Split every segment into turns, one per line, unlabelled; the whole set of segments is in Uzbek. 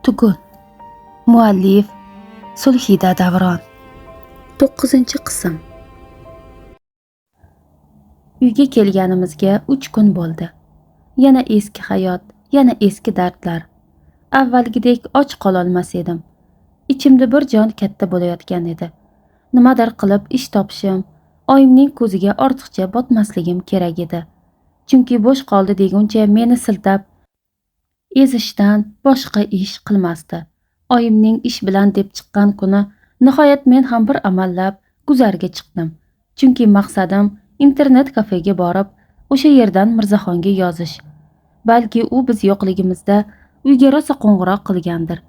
Tugun. Muallif Sulhida Davron. 9-qism. Uyga kelganimizga 3 kun bo'ldi. Yana eski hayot, yana eski dardlar. Avvalgidek och qololmas edim. Ichimda bir jon katta bo'layotgan edi. Nimadir qilib ish topishim, oyimning ko'ziga ortiqcha botmasligim kerak edi. Chunki bo'sh qoldi deguncha meni siltab ezishdan boshqa ish qilmasdi. Oyimning ish bilan deb chiqqan kuni nihoyat men ham bir amallab guzarga chiqdim. Chunki maqsadim internet kafega borib, o'sha yerdan Mirzaxonga yozish. Balki u biz yo'qligimizda uyga rosa qo'ng'iroq qilgandir.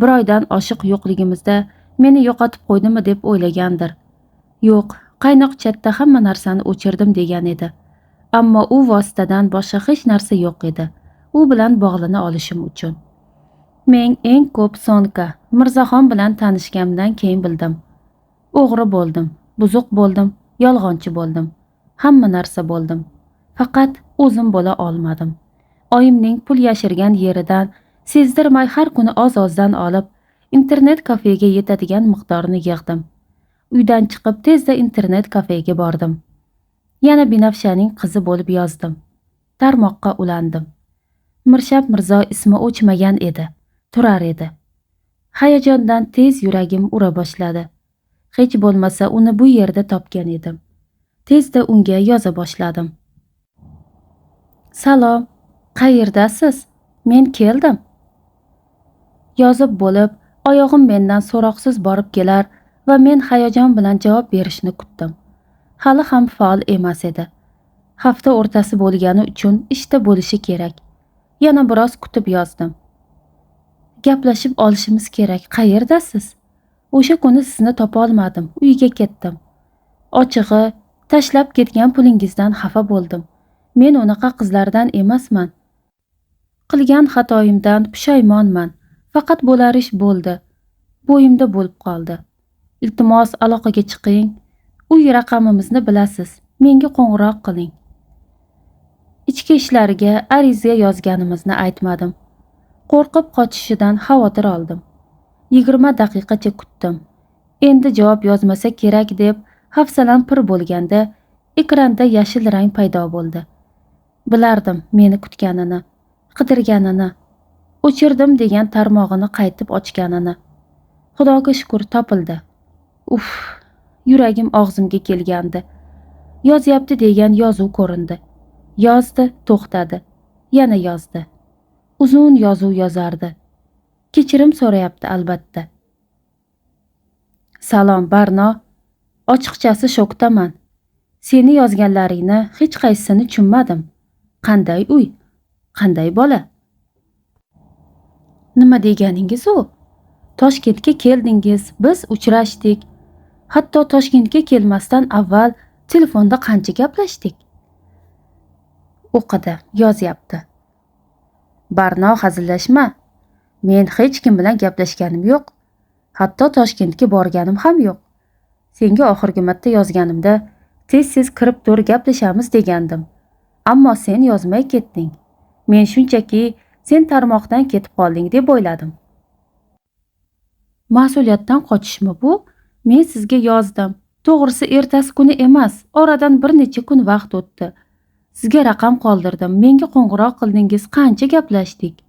Bir oydan oshiq yo'qligimizda meni yo'qotib qo'ydimi deb o'ylagandir. Yo'q, qaynoq chatda hamma narsani o'chirdim degan edi. Ammo u vositadan boshqa hech narsa yo'q edi. U bilan bog'lana olishim uchun. Men eng ko'p Sonka, Mirzaxon bilan tanishganimdan keyin bildim. O'g'ri bo'ldim, buzuq bo'ldim, yolg'onchi bo'ldim. Hamma narsa bo'ldim. Faqat o'zim bo'la olmadim. Oyimning pul yashirgan yeridan sezdirmay har kuni oz-ozdan olib, internet kafega yetadigan miqdorni yig'dim. Uydan chiqib tezda internet kafega bordim. Yana Binafshaning qizi bo'lib yozdim. Tarmoqqa ulandim. Mirshab Mirzo ismi o'chmagan edi, turar edi. Hayajondan tez yuragim ura boshladi. Hech bo'lmasa uni bu yerda topgan edim. Tezda unga yoza boshladim. Salom, qayerdasiz? Men keldim. Yozib bo'lib, oyog'im mendan so'roqsiz borib kelar va men hayajon bilan javob berishni kutdim. Hali ham faol emas edi. Hafta o'rtasi bo'lgani uchun ishda bo'lishi kerak. Yana biroz kutib yozdim. Gaplashib olishimiz kerak. Qayerdasiz? O'sha kuni sizni topa olmadim. Uyga ketdim. Ochig'i, tashlab ketgan pulingizdan xafa bo'ldim. Men unaqa qizlardan emasman. Qilgan xatoyimdan pushaymonman. Faqat bo'lar ish bo'ldi. Bo'yimda bo'lib qoldi. Iltimos, aloqaga chiqing. Uy raqamimizni bilasiz. Menga qo'ng'iroq qiling. Ichki ishlariga ariza yozganimizni aytmadim. Qo'rqib qochishidan xavotir oldim. 20 daqiqacha kutdim. Endi javob yozmasa kerak deb hafsalam pir bo'lganda ekranda yashil rang paydo bo'ldi. Bilardim meni kutganini, qidirganini, o'chirdim degan tarmog'ini qaytib ochganini. Xudoga shukr topildi. Uf, yuragim og'zimga kelgandi. Yozyapti degan yozuv ko'rindi. Yozdi, to'xtadi. Yana yozdi. Uzun yozuv yozardi. Kechirim so'rayapti albatta. Salom Barno. Ochiqchasi shokdaman. Seni yozganlaringni hech qaysini tushunmadim. Qanday uy? Qanday bola? Nima deganingiz u? Toshkentga keldingiz, biz uchrashdik. Hatto Toshkentga kelmasdan avval telefonda qancha gaplashdik. O'qidi, yozyapti. Barno, hazillashma. Men hech kim bilan gaplashganim yo'q. Hatto Toshkentga borganim ham yo'q. Senga oxirgi marta yozganimda tez-tez kirib tur gaplashamiz degandim. Ammo sen yozmay ketding. Men shunchaki sen tarmoqdan ketib qolding deb o'yladim. Mas'uliyatdan qochishmi bu? Men sizga yozdim. To'g'risi ertasi kuni emas, oradan bir necha kun vaqt o'tdi. Sizga raqam qoldirdim. Menga qo'ng'iroq qildingiz, qancha gaplashdik.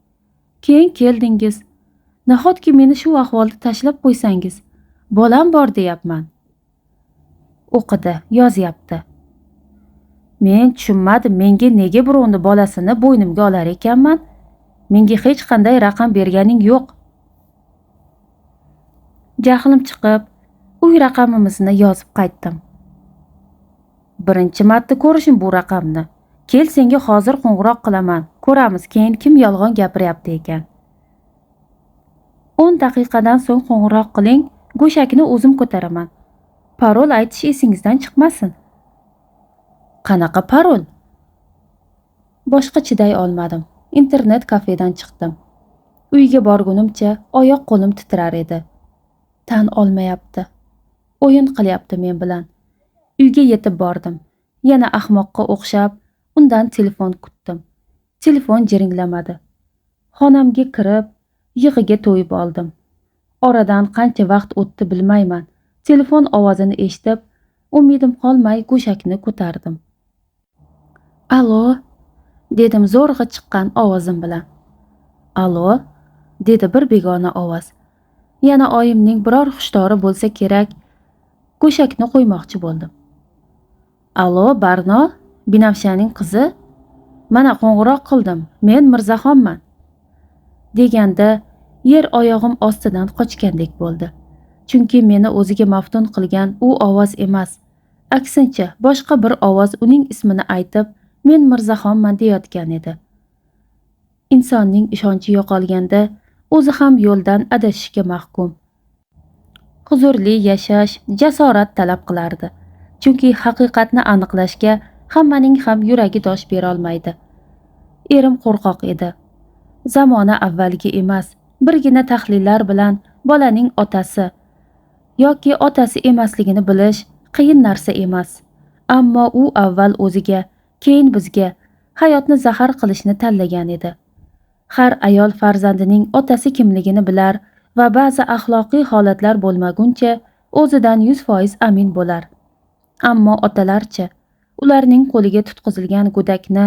Keyin keldingiz. Nahotki meni shu ahvolda tashlab qo'ysangiz, bolam bor deyapman. O'qidi, yozyapti. Men tushunmadim, menga nega birovni bolasini bo'ynimga olar ekanman? Menga hech qanday raqam berganing yo'q. Jahlim chiqib, uy raqamimizni yozib qaytdim. Birinchi marta ko'rishim bu raqamni. Kel, senga hozir qo'ng'iroq qilaman. Ko'ramiz keyin kim yolg'on gapiryapti ekan. 10 daqiqadan so'ng qo'ng'iroq qiling, go'shakni o'zim ko'taraman. Parol aytish esingizdan chiqmasin. Qanaqa parol? Boshqa chiday olmadim. Internet kafedan chiqdim. Uyga borgunimcha oyoq qo'lim titrar edi. Tan olmayapti. O'yin qilyapti men bilan. Uyga yetib bordim. Yana ahmoqqa o'xshab undan telefon kutdim. Telefon jiringlamadi. Xonamga kirib, yig'iga to'yib oldim. Oradan qancha vaqt o'tdi bilmayman. Telefon ovozini eshitib, umidim qolmay go'shakni ko'tardim. "Alo?" dedim zo'rg'a chiqqan ovozim bilan. "Alo?" dedi bir begona ovoz. Yana oyimning biror xushtori bo'lsa kerak. Go'shakni qo'ymoqchi bo'ldim. "Alo, Barno, Binafshaning qizi? Mana qo'ng'iroq qildim. Men Mirzaxonman." deganda yer oyog'im ostidan qochgandek bo'ldi. Chunki meni o'ziga maftun qilgan u ovoz emas, aksincha boshqa bir ovoz uning ismini aytib, men Mirzaxonman deyotgan edi. Insonning ishonchi yo'qolganda o'zi ham yo'ldan adashishga mahkum. Huzurli yashash jasorat talab qilardi. Chunki haqiqatni aniqlashga hammaning ham yuragi dosh berolmaydi. Erim qo'rqoq edi. Zamona avvalgi emas, birgina tahlillar bilan bolaning otasi yoki otasi emasligini bilish qiyin narsa emas. Ammo u avval o'ziga, keyin bizga hayotni zahar qilishni tanlagan edi. Har ayol farzandining otasi kimligini bilar va ba'zi axloqiy holatlar bo'lmaguncha o'zidan 100% amin bo'lar. Ammo otalarcha, ularning qo'liga tutqizilgan go'dakni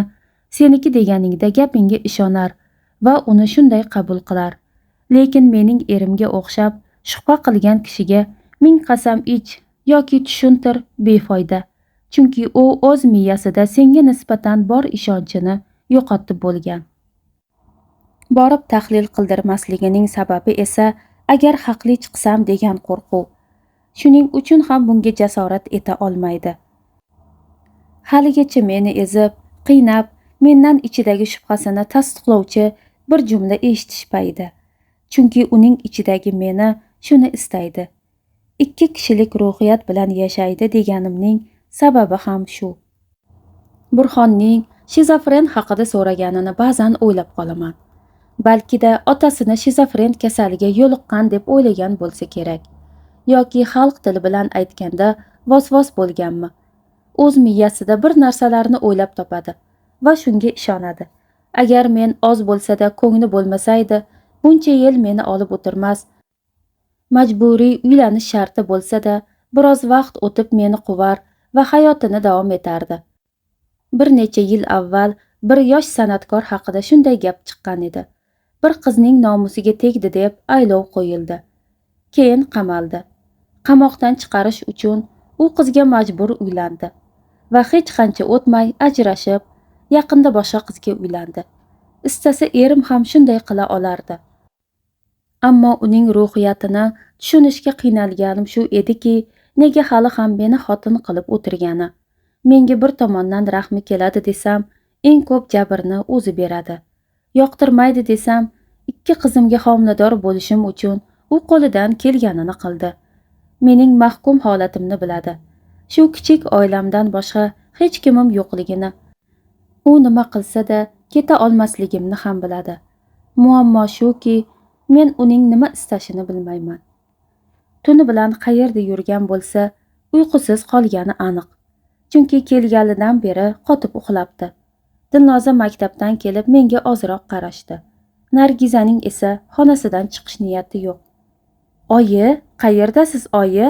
seniki deganingda gapingga ishonar va uni shunday qabul qilar. Lekin mening erimga o'xshab shubha qilgan kishiga ming qasam ich yoki tushuntir befoyda. Chunki u o'z miyasida senga nisbatan bor ishonchini yo'qotib bo'lgan. Borib tahlil qildirmasligining sababi esa agar haqli chiqsam degan qo'rquv. Shuning uchun ham bunga jasorat eta olmaydi. Haligacha meni ezib, qiynab, mendan ichidagi shubhasini tasdiqlovchi bir jumla eshitishmaydi. Chunki uning ichidagi meni shuni istaydi. 2 kishilik ruhiyat bilan yashaydi deganimning sababi ham shu. Burxonning shizofren haqida so'raganini ba'zan o'ylab qolaman. Balkida otasini shizofren kasaliga yo'liqqan deb o'ylagan bo'lsa kerak. Yoki xalq tili bilan aytganda vos-vos bo'lganmi? O'z miyasida bir narsalarni o'ylab topadi va shunga ishonadi. Agar men oz bo'lsa-da ko'ngli bo'lmasaydi, buncha yil meni olib o'tirmas. Majburiy uylanish sharti bo'lsa-da, biroz vaqt o'tib meni quvar va hayotini davom etardi. Bir necha yil avval bir yosh san'atkor haqida shunday gap chiqqan edi. Bir qizning nomusiga tegdi deb aylov qo'yildi. Keyin qamaldi. Qamoqdan chiqarish uchun u qizga majbur uylandi va hech qancha o'tmay ajrashib, yaqinda boshqa qizga uylandi. Istasa erim ham shunday qila olardi. Ammo uning ruhiyatini tushunishga qiynalganim shu ediki, nega hali ham meni xotin qilib o'tirgani. Menga bir tomondan rahmi keladi desam, eng ko'p jabrni o'zi beradi. Yoqtirmaydi desam, 2 qizimga homilador bo'lishim uchun u qo'lidan kelganini qildi. Mening mahkum holatimni biladi. Shu kichik oilamdan boshqa hech kimim yo'qligini, u nima qilsa-da keta olmasligimni ham biladi. Muammo shuki, men uning nima istashini bilmayman. Tuni bilan qayerda yurgan bo'lsa, uyqusiz qolgani aniq. Chunki kelganidan beri qotib uxlabdi. Dilnoza maktabdan kelib menga ozroq qarashdi. Nargizaning esa xonasidan chiqish niyati yo'q. "Oyi, qayerdasiz, oyi?"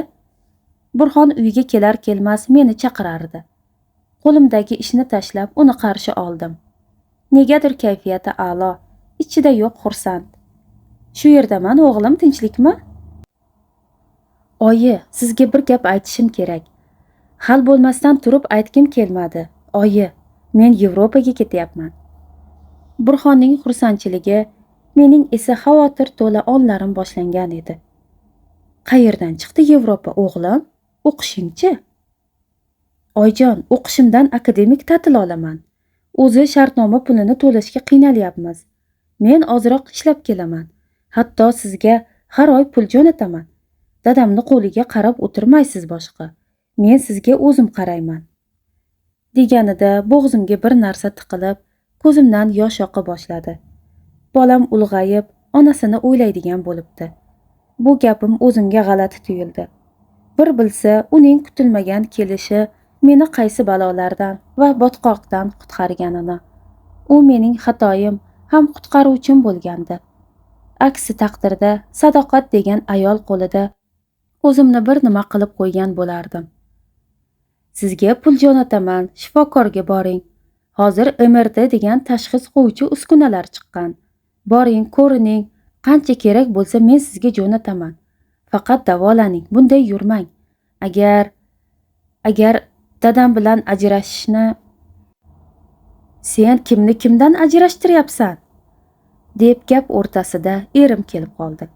Burxon uyga kelar kelmas meni chaqirardi. Qo'limdagi ishni tashlab uni qarshi oldim. Negadir kayfiyati a'lo, ichida yo'q xursand. "Shu yerdaman, o'g'lim, tinchlikmi?" "Oyi, sizga bir gap aytishim kerak. Hal bo'lmasdan turib aytgim kelmadi. Oyi, men Yevropaga ketyapman." Burxonning xursandchiligi, mening esa xavotir to'la onlarim boshlangan edi. "Qayerdan chiqdi Yevropa, o'g'lim? O'qishingchi?" "Oyjon, o'qishimdan akademik ta'til olaman. O'zi shartnoma pulini to'lashga qiynalyapmiz. Men ozroq ishlab kelaman. Hatto sizga har oy pul jo'nataman. Dadamni qo'liga qarab o'tirmaysiz boshqa. Men sizga o'zim qarayman." deganida bo'g'zimga bir narsa tiqilib, ko'zimdan yosh oqa boshladi. Bolam ulg'ayib, onasini o'ylaydigan bo'libdi. Bu gapim o'zimga g'alati tuyuldi. Bir bilsa, uning kutilmagan kelishi meni qaysi balolardan va botqoqdan qutqarganini. U mening xatoyim ham qutqaruvchim bo'lgandi. Aksi taqdirda Sadoqat degan ayol qo'lida o'zimni bir nima qilib qo'ygan bo'lardim. Sizga pul jo'nataman, shifokorga boring. Hozir MRT degan tashxis qo'yuvchi uskunalar chiqqan. Boring, ko'rining, qancha kerak bo'lsa men sizga jo'nataman. Faqat davolaning, bunday yurmang. Agar dadam bilan ajrashishni Sen kimni kimdan ajrashtiryapsan? Deb gap o'rtasida erim kelib qoldi.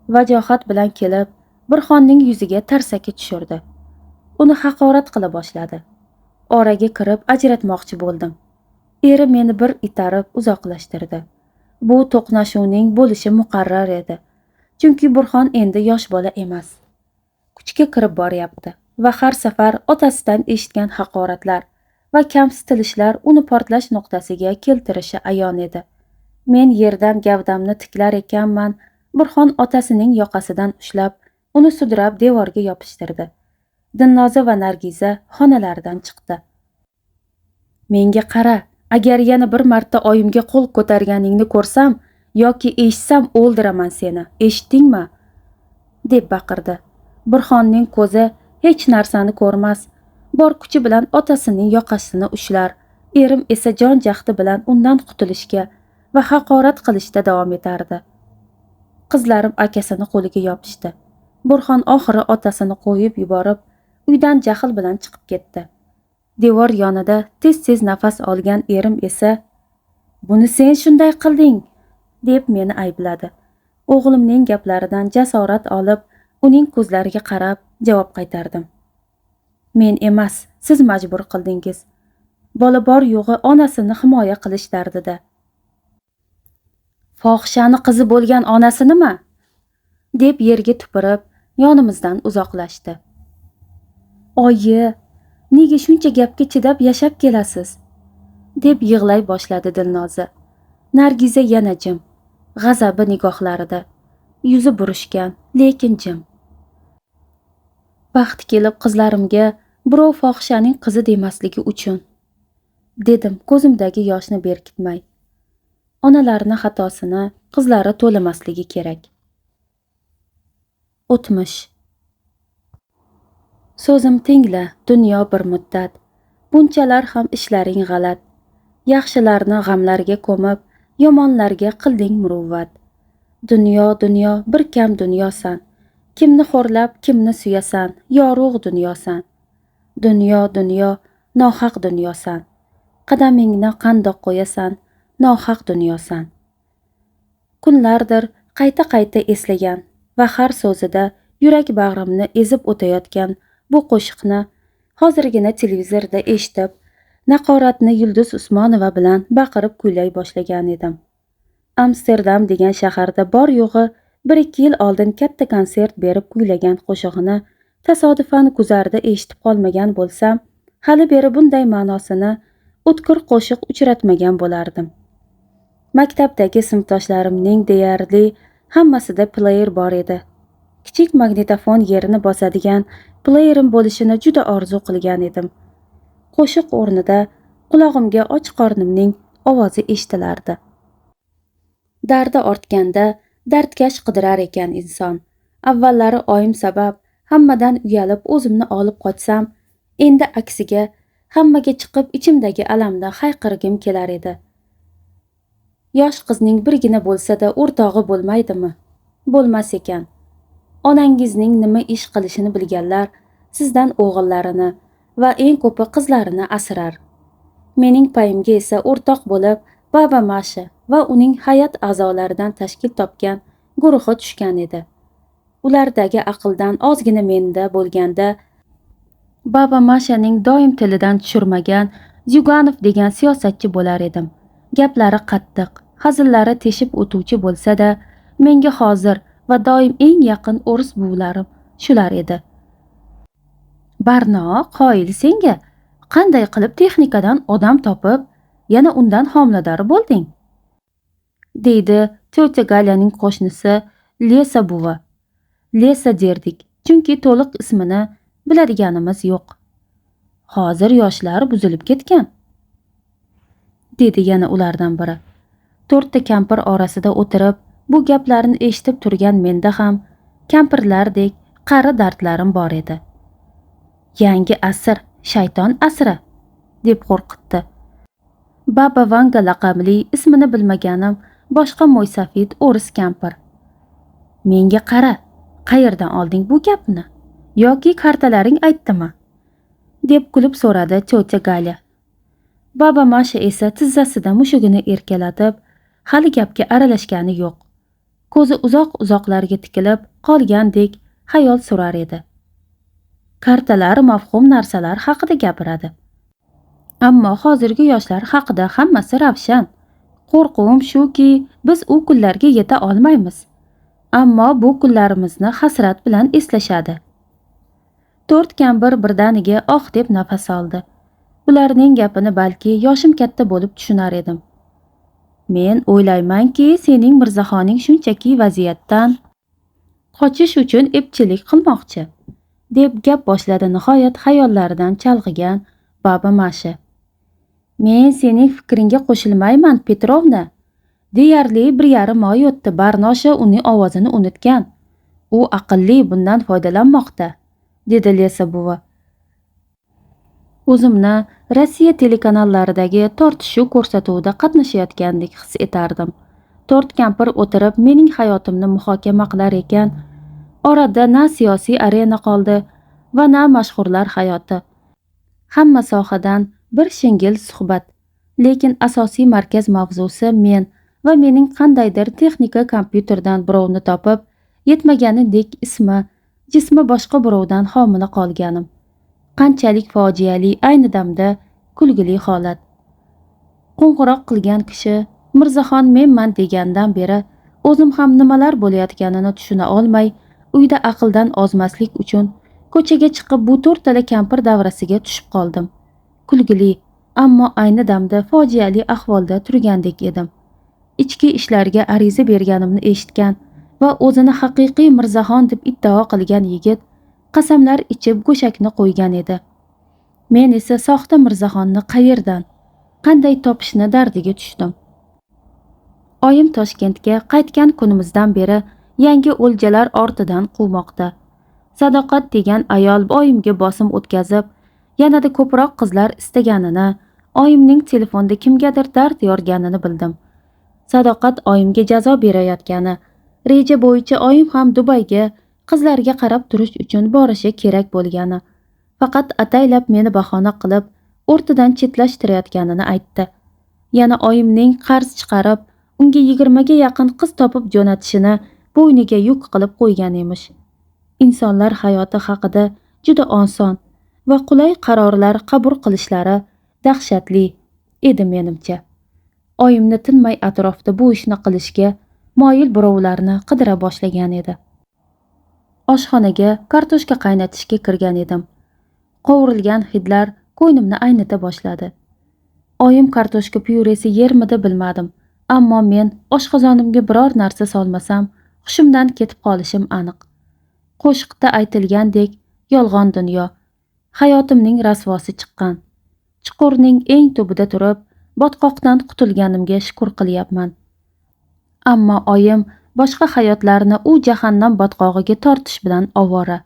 Vajohat bilan kelib, Burxonning yuziga tarsaki tushirdi. Uni haqorat qila boshladi. Oraga kirib ajratmoqchi bo'ldim. Eri meni bir itarib uzoqlashtirdi. Bu to'qnashuvning bo'lishi muqarrar edi. Chunki Burxon endi yosh bola emas. Kuchga kirib boryapti va har safar otasidan eshitgan haqoratlar va kamsitilishlar uni portlash nuqtasiga keltirishi ayon edi. Men yerdan gavdamni tiklar ekanman, Burxon otasining yoqasidan ushlab, uni sudrab devorga yopishtirdi. Dilnoza va Nargiza xonalaridan chiqdi. Menga qara, agar yana bir marta oyimga qo'l ko'targaningni ko'rsam yoki eshitsam o'ldiraman seni. Eshitdingmi? Deb baqirdi. Burxonning ko'zi hech narsani ko'rmas, bor kuchi bilan otasining yoqasini ushlar. Erim esa jon jahdi bilan undan qutulishga va haqorat qilishda davom etardi. Qizlarim akasini qo'liga yopishdi. Burxon oxiri otasini qo'yib yuborib, uydan jahl bilan chiqib ketdi. Devor yonida tez-tez nafas olgan erim esa, "Buni sen shunday qilding", deb meni aybladi. O'g'limning gaplaridan jasorat olib, uning ko'zlariga qarab javob qaytardim. Men emas, siz majbur qildingiz. Bola bor yo'g'i onasini himoya qilish dardida. Fohishani qizi bo'lgan onasinimi? Deb yerga tupurib, yonimizdan uzoqlashdi. Oyi, nega shuncha gapga chidab yashab kelasiz? Deb yig'lay boshladi Dilnoza. Nargiza yana jim, g'azabi nigohlarida, yuzi burishgan, lekin jim. Vaqti kelib qizlarimga birov fohishaning qizi demasligi uchun, dedim ko'zimdagi yoshni berkitmay. Onalarning xatosini qizlari to'lamasligi kerak. O'tmish. So'zim tingla, dunyo bir muddat. Bunchalar ham ishlaring g'alat. Yaxshilarni g'amlarga ko'mib, yomonlarga qilding muruvvat. Dunyo, dunyo, bir kam dunyosan. Kimni xo'rlab, kimni suyasan, yorug' dunyosan. Dunyo, dunyo, nohaq dunyosan. Qadamingni qandoq qo'yasan, nohaq dunyosan. Kunlardir qayta-qayta eslagan va har so'zida yurak bag'rimni ezib o'tayotgan bu qo'shiqni hozirgina televizorda eshitib, naqoratni Yulduz Usmonova bilan baqirib kuylay boshlagan edim. Amsterdam degan shaharda bor yo'g'i 1-2 yil oldin katta konsert berib kuylagan qo'shig'ini tasodifan guzarda eshitib qolmagan bo'lsam, hali beri bunday ma'nosini o'tkir qo'shiq uchratmagan bo'lardim. Maktabdagi sinfdoshlarimning deyarli hammasida player bor edi. Kichik magnitofon yerini bosadigan playerim bo'lishini juda orzu qilgan edim. Qo'shiq o'rnida qulog'imga och qornimning ovozi eshitilardi. Dardi ortganda dardkash qidirar ekan inson. Avvallari oyim sabab hammadan uyalib o'zimni olib qochsam, endi aksiga hammaga chiqib ichimdagi alamdan hayqirgim kelar edi. Yosh qizning birgina bo'lsa-da o'rtog'i bo'lmaydimi? Bo'lmas ekan. Onangizning nima ish qilishini bilganlar sizdan o'g'illarini va eng ko'pi qizlarini asrar. Mening payimga esa o'rtoq bo'lib Baba Masha va uning hay'at a'zolaridan tashkil topgan guruhi tushgan edi. Ulardagi aqldan ozgina menda bo'lganda Baba Mashaning doim tilidan tushirmagan Zyuganov degan siyosatchi bo'lar edim. Gaplari qattiq, hazillari teshib o'tuvchi bo'lsa-da, menga hozir va doim eng yaqin o'ris buvlarim shular edi. Barno, qoyil senga, qanday qilib texnikadan odam topib, yana undan homilador bo'lding? Deydi teta Galyaning qo'shnisi Lesa buva. Lesa derdik, chunki to'liq ismini biladiganimiz yo'q. Hozir yoshlar buzilib ketgan, dedi yana ulardan biri. 4 ta kampir orasida o'tirib, Bu gaplarni eshitib turgan menda ham kampirlardek qari dardlarim bor edi. Yangi asr, shayton asri, deb qo'rqitdi. Baba Vanga laqabli ismini bilmaganim boshqa mo'ysafid o'ris kampir. Menga qara, qayerdan olding bu gapni? Yoki kartalaring aytdimi? Deb kulib so'radi cho'cha Galya. Baba Masha esa tizzasida mushugini erkalatib, hali gapga aralashgani yo'q. Ko'zi uzoq-uzoqlarga tikilib qolgandek xayol surar edi. Kartalar mavhum narsalar haqida gapiradi. Ammo hozirgi yoshlar haqida hammasi ravshan. Qo'rquvim shuki, biz u kunlarga yeta olmaymiz. Ammo bu kunlarimizni hasrat bilan eslashadi. 4 kampir birdaniga oh deb nafas oldi. Ularning gapini balki yoshim katta bo'lib tushunar edim. Men o'ylaymanki, sening Mirzaxoning shunchaki vaziyatdan qochish uchun epchilik qilmoqchi, deb gap boshladi nihoyat xayollaridan chalg'igan Baba Masha. Men sening fikringga qo'shilmayman, Petrovna. Deyarli 1,5 oy o'tdi, Barnosha uning ovozini unutgan. U aqlli, bundan foydalanmoqda, dedi Lesa buva. O'zimni Rossiya telekanallaridagi tortishuv ko'rsatuvida qatnashayotgandek his etardim. 4 kampir o'tirib mening hayotimni muhokama qilar ekan, orada na siyosiy arena qoldi va na mashhurlar hayoti. Hamma sohadan bir shingil suhbat, lekin asosiy markaz mavzusi men va mening qandaydir texnika kompyuterdan birovni topib, yetmaganidek jismi boshqa birovdan homila qolganim. Qanchalik fojiali, ayni damda kulgili holat. Qo'ng'iroq qilgan kishi Mirzaxon menman degandan beri o'zim ham nimalar bo'layotganini tushuna olmay, uyda aqldan ozmaslik uchun ko'chaga chiqib bu 4 tala kampir davrasiga tushib qoldim. Kulgili, ammo ayni damda fojiali ahvolda turgandek edim. Ichki ishlarga ariza berganimni eshitgan va o'zini haqiqiy Mirzaxon deb iddao qilgan yigit qasamlar ichib go'shakni qo'ygan edi. Men esa soxta Mirzaxonni qayerdan, qanday topishni dardiga tushdim. Oyim Toshkentga qaytgan kunimizdan beri yangi o'ljalar ortidan quvmoqda. Sadoqat degan ayol oyimga bosim o'tkazib, yanada ko'proq qizlar istaganini, oyimning telefonda kimgadir dard yorganini bildim. Sadoqat oyimga jazo berayotgani, reja bo'yicha oyim ham Dubayga qizlarga qarab turish uchun borishi kerak bo'lgani, faqat ataylab meni bahona qilib o'rtadan chetlashtirayotganini aytdi. Yana oyimning qarz chiqarib, unga 20 ga yaqin qiz topib jo'natishini bo'yniga yuk qilib qo'ygan emish. Insonlar hayoti haqida juda oson va qulay qarorlar qabul qilishlari dahshatli edi menimcha. Oyimni tinmay atrofda bu ishni qilishga moyil birovlarni qidira boshlagan edi. Oshxonaga kartoshka qaynatishga kirgan edim. Qovurilgan hidlar ko'ynimni aynita boshladi. Oyim kartoshka pyuresi yermidi bilmadim, ammo men oshqozonimga biror narsa solmasam, hushimdan ketib qolishim aniq. Qo'shiqda aytilgandek, yolg'on dunyo, hayotimning rasvosi chiqqan. Chuqurning eng tubida turib, botqoqdan qutulganimga shukr qilyapman. Ammo oyim boshqa hayotlarni u jahannam botqog'iga tortish bilan ovora.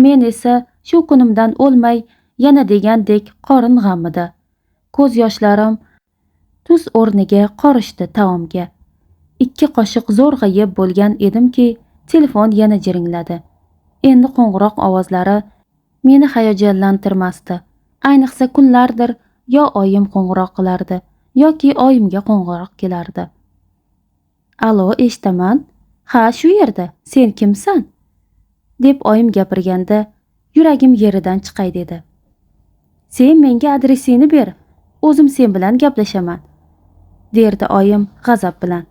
Men esa shu kunimdan o'lmay, yana degandek qorin g'amida. Ko'z yoshlarim tuz o'rniga qorishdi taomga. 2 qoshiq zo'rg'a yeb bo'lgan edimki, telefon yana jiringladi. Endi qo'ng'iroq ovozlari meni hayajonlantirmasdi. Ayniqsa kunlardir yo oyim qo'ng'iroq qilardi, yoki oyimga qo'ng'iroq kelardi. Alo, eshitaman. Ha, shu yerda. Sen kimsan? Deb oyim gapirganda yuragim yeridan chiqay dedi. Sen menga adresingni ber. O'zim sen bilan gaplashaman, derdi oyim g'azab bilan.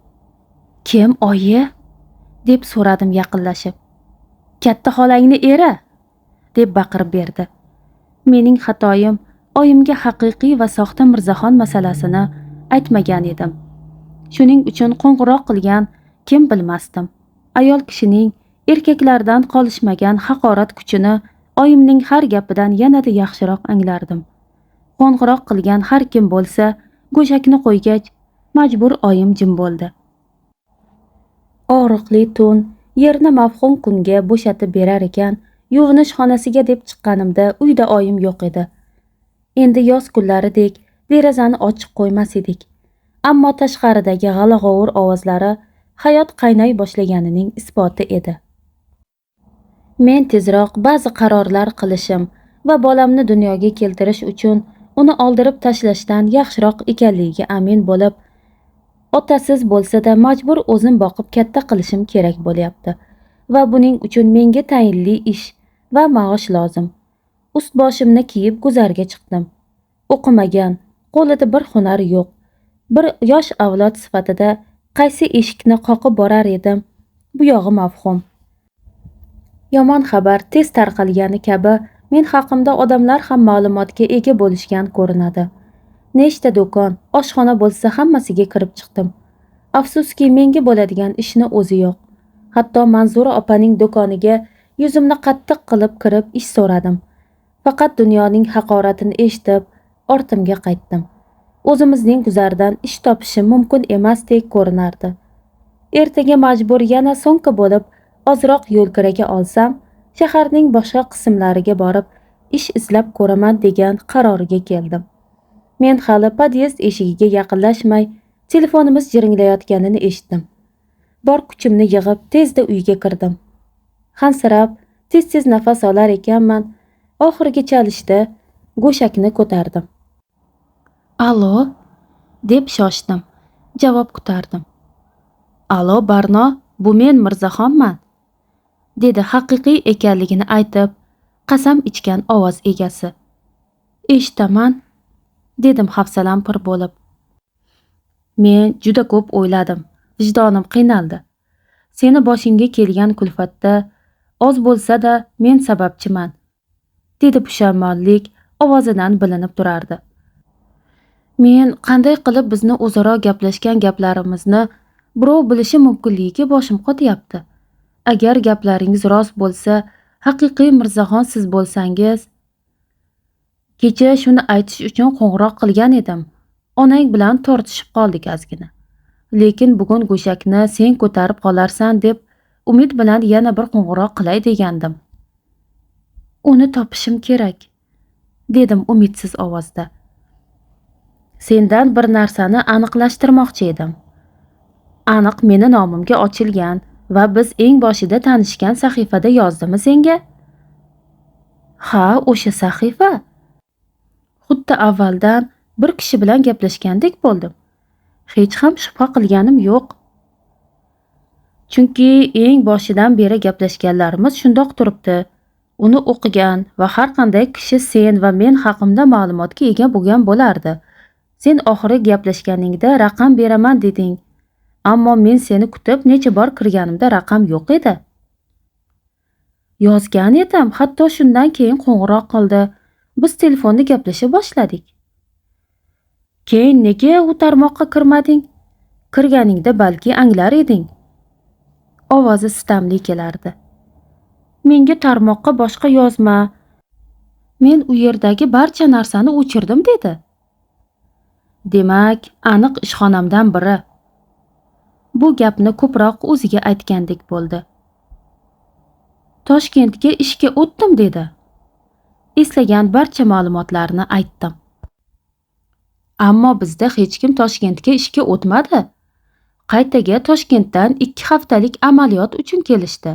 Kim, oyi? Deb so'radim yaqinlashib. Katta xolangni eri, deb baqirib berdi. Mening xatoyim, oyimga haqiqiy va soxta Mirzaxon masalasini aytmagan edim. Shuning uchun qo'ng'iroq qilgan kim bilmasdim. Ayol kishining erkaklardan qolishmagan haqorat kuchini oyimning har gapidan yanada yaxshiroq anglardim. Qo'ng'iroq qilgan har kim bo'lsa, go'shakni qo'ygach, majbur oyim jim bo'ldi. Og'riqli tun yerni mavhum kunga bo'shatib berar ekan, yuvinish xonasiga deb chiqqanimda uyda oyim yo'q edi. Endi yoz kunlaridek derazani ochiq qo'ymas edik. Ammo tashqaridagi g'ala-g'ovur ovozlari hayot qaynay boshlaganining isboti edi. Men tezroq ba'zi qarorlar qilishim va bolamni dunyoga keltirish uchun uni oldirib tashlashdan yaxshiroq ekanligiga amin bo'lib, otasiz bo'lsa-da majbur o'zim boqib katta qilishim kerak bo'lyapti va buning uchun menga tayinli ish va maosh lozim. Ust-boshimni kiyib guzarga chiqdim. O'qimagan, qo'lida bir hunar yo'q. Bir yosh avlod sifatida qaysi eshikni qoqib borar edim, bu yog'i mavhum. Yomon xabar tez tarqalgani kabi men haqimda odamlar ham ma'lumotga ega bo'lishgan ko'rinadi. Nechta do'kon, oshxona bo'lsa hammasiga kirib chiqdim. Afsuski menga bo'ladigan ishni o'zi yo'q. Hatto Manzura opaning do'koniga yuzimni qattiq qilib kirib ish so'radim. Faqat dunyoning haqoratini eshitib, ortimga qaytdim. O'zimizning guzardan ish topishim mumkin emasdek ko'rinardi. Ertaga majbur yana so'ngka bo'lib ozroq yo'lkiraga olsam, shaharning boshqa qismlariga borib ish izlab ko'raman degan qarorga keldim. Men hali podyezd eshigiga yaqinlashmay, telefonimiz jiringlayotganini eshitdim. Bor kuchimni yig'ib tezda uyga kirdim. Hansirab, tez-tez nafas olar ekanman, oxirgi chalishda go'shakni ko'tardim. "Alo?" deb shoshdim. Javob kutardim. "Alo, Barno, bu men Mirzaxonman", dedi haqiqiy ekanligini aytib, qasam ichgan ovoz egasi. "Eshitaman", dedim hafsalam pir bo'lib. Men juda ko'p o'yladim, vijdonim qiynaldi. Seni boshingga kelgan kulfatda oz bo'lsa-da men sababchiman, dedi pushaymonlik ovozidan bilinib turardi. Men qanday qilib bizni o'zaro gaplashgan gaplarimizni birov bilishi mumkinligiga boshim qotyapti. Agar gaplaringiz rost bo'lsa, haqiqiy Mirzaxon siz bo'lsangiz, kecha shuni aytish uchun qo'ng'iroq qilgan edim. Onang bilan tortishib qoldik ozgina. Lekin bugun go'shakni sen ko'tarib qolarsan deb umid bilan yana bir qo'ng'iroq qilay degandim. Uni topishim kerak, dedim umidsiz ovozda. Sendan bir narsani aniqlashtirmoqchi edim. Aniq meni nomimga ochilgan va biz eng boshida tanishgan sahifada yozdimi senga? Ha, o'sha sahifa. Xuddi avvaldan bir kishi bilan gaplashgandek bo'ldim. Hech ham shubha qilganim yo'q. Chunki eng boshidan beri gaplashganlarimiz shundoq turibdi. Uni o'qigan va har qanday kishi sen va men haqimda ma'lumotga ega bo'lgan bo'lardi. Sen oxiri gaplashganingda raqam beraman deding. Ammo men seni kutib necha bor kirganimda raqam yo'q edi. Yozgan edim, hatto shundan keyin qo'ng'iroq qildi. Biz telefonda gaplasha boshladik. Keyin nega u tarmoqqa kirmading? Kirganingda balki anglar eding. Ovozi sitamli kelardi. Menga tarmoqqa boshqa yozma. Men u yerdagi barcha narsani o'chirdim dedi. Demak, aniq ishxonamdan biri. Bu gapni ko'proq o'ziga aytgandek bo'ldi. Toshkentga ishga o'tdim dedi. Eslagan barcha ma'lumotlarni aytdim. Ammo bizda hech kim Toshkentga ishga o'tmadi. Qaytaga Toshkentdan 2 haftalik amaliyot uchun kelishdi,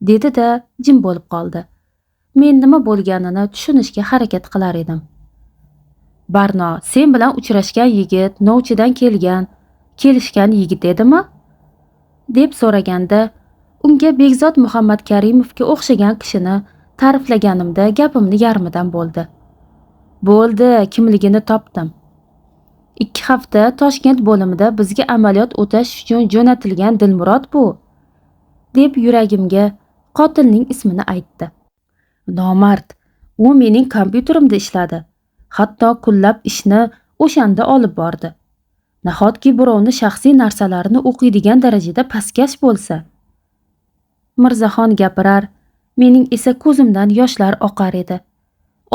dedi-da jim bo'lib qoldi. Men nima bo'lganini tushunishga harakat qilar edim. Barno, sen bilan uchrashgan yigit Novchidan kelishgan yigit edimi? deb so'raganda, unga Begzod Muhammad Karimovga o'xshagan kishini ta'riflaganimda gapimni yarmidan bo'ldi. Bo'ldi, kimligini topdim. 2 hafta Toshkent bo'limida bizga amaliyot o'tash uchun jo'natilgan Dilmurod bu, deb yuragimga qotilning ismini aytdi. Nomard, u mening kompyuterimda ishladi. Hatto kunlab ishni o'shanda olib bordi. Nahotki birovni shaxsiy narsalarini o'qiydigan darajada pastkash bo'lsa. Mirzaxon gapirar, mening esa ko'zimdan yoshlar oqar edi.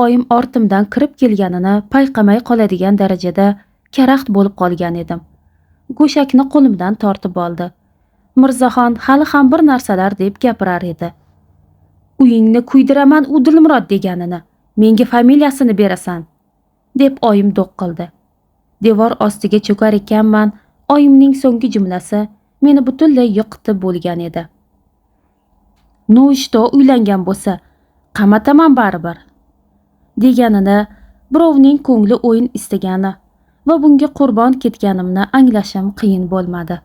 Oyim ortimdan kirib kelganini payqamay qoladigan darajada karaxt bo'lib qolgan edim. Go'shakni qo'limdan tortib oldi. Mirzaxon hali ham bir narsalar deb gapirar edi. Uyingni kuydiraman u Dilmurod deganini, menga familiyasini berasan, deb oyim do'q qildi. Devor ostiga cho'kar ekanman, oyimning so'nggi jumlasi meni butunlay yiqitib bo'lgan edi. No'ishto uylangan bo'lsa, qamataman baribir, deganini birovning ko'ngli o'yin istagani va bunga qurbon ketganimni anglashim qiyin bo'lmadi.